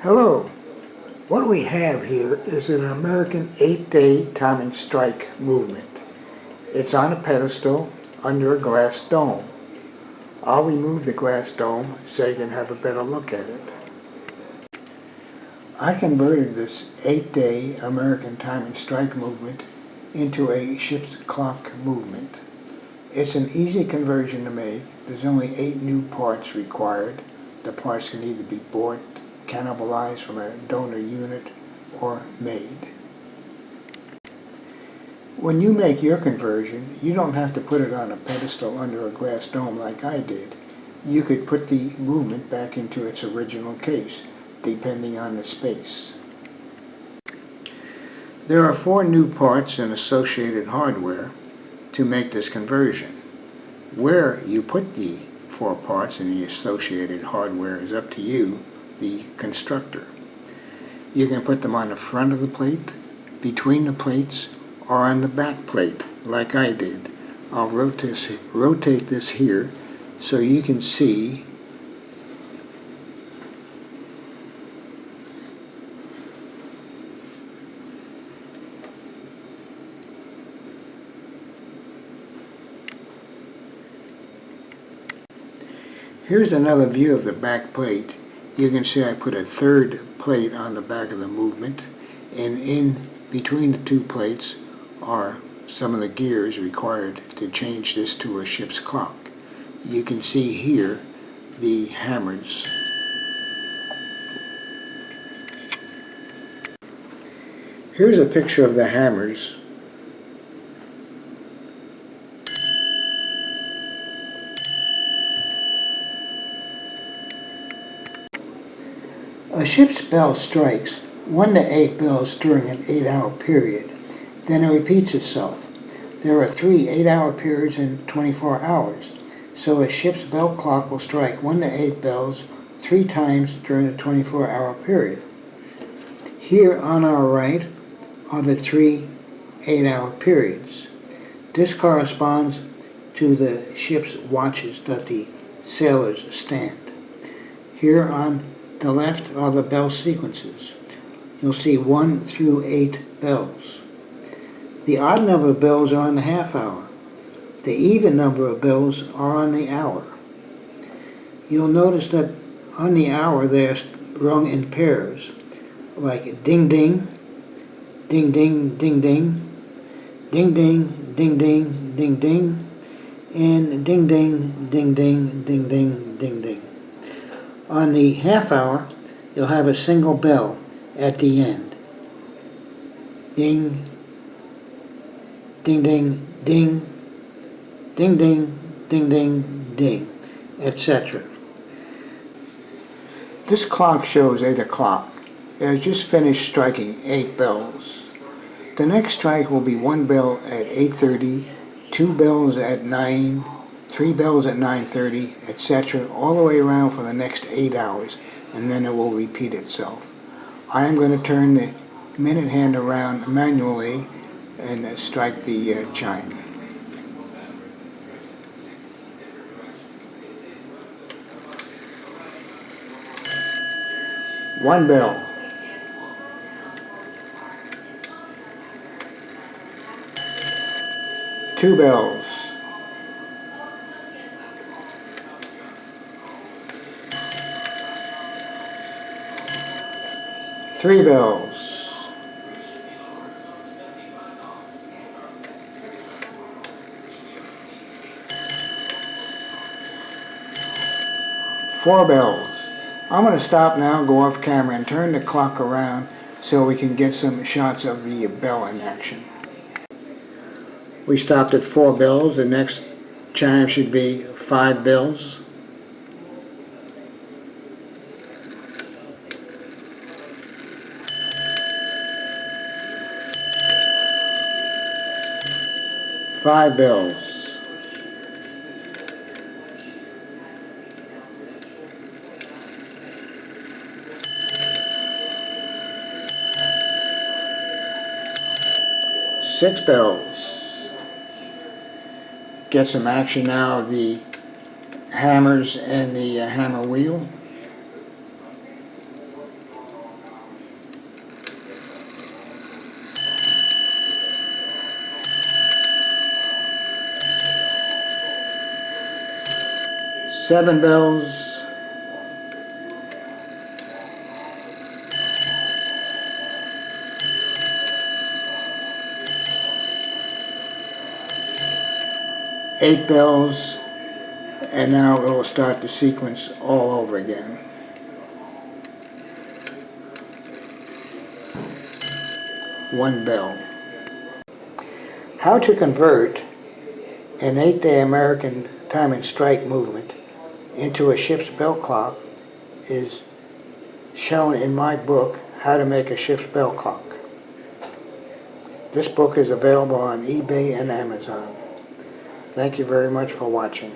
Hello. What we have here is an American 8-day time and strike movement. It's on a pedestal under a glass dome. I'll remove the glass dome so you can have a better look at it. I converted this 8-day American time and strike movement into a ship's clock movement. It's an easy conversion to make. There's only 8 new parts required. The parts can either be bought, cannibalized from a donor unit, or made. When you make your conversion, you don't have to put it on a pedestal under a glass dome like I did. You could put the movement back into its original case, depending on the space. There are 4 new parts and associated hardware to make this conversion. Where you put the 4 parts and the associated hardware is up to you, the constructor. You can put them on the front of the plate, between the plates, or on the back plate, like I did. I'll rotate this here so you can see Here's another view of the back plate. You can see I put a 3rd plate on the back of the movement, and in between the 2 plates are some of the gears required to change this to a ship's clock. You can see here the hammers. Here's a picture of the hammers. A ship's bell strikes 1 to 8 bells during an 8-hour period. Then it repeats itself. There are 3 8-hour periods in 24 hours, so a ship's bell clock will strike 1 to 8 bells 3 times during a 24-hour period. Here on our right are the 3 8-hour periods. This corresponds to the ship's watches that the sailors stand. Here on the left are the bell sequences. You'll see 1 through 8 bells. The odd number of bells are on the half hour. The even number of bells are on the hour. You'll notice that on the hour they're rung in pairs, like ding ding, ding ding, ding ding, ding ding, ding ding, ding ding, and ding ding, ding ding, ding ding, ding ding. On the half hour, you'll have a single bell at the end. Ding, ding ding, ding, ding ding, ding ding, ding, etc. This clock shows 8 o'clock. It has just finished striking 8 bells. The next strike will be 1 bell at 8:30, 2 bells at 9, 3 bells at 9:30, etc., all the way around for the next 8 hours, and then it will repeat itself. I am going to turn the minute hand around manually and strike the chime. One bell. 2 bells. 3 bells. 4 bells. I'm going to stop now, go off camera, and turn the clock around so we can get some shots of the bell in action. We stopped at 4 bells. The next chime should be 5 bells. 5 bells. 6 bells. Get some action now of the hammers and the hammer wheel. 7 bells. Eight bells, and now it will start the sequence all over again. One bell. How to convert an 8-day American time and strike movement into a ship's bell clock is shown in my book, How to Make a Ship's Bell Clock. This book is available on eBay and Amazon. Thank you very much for watching.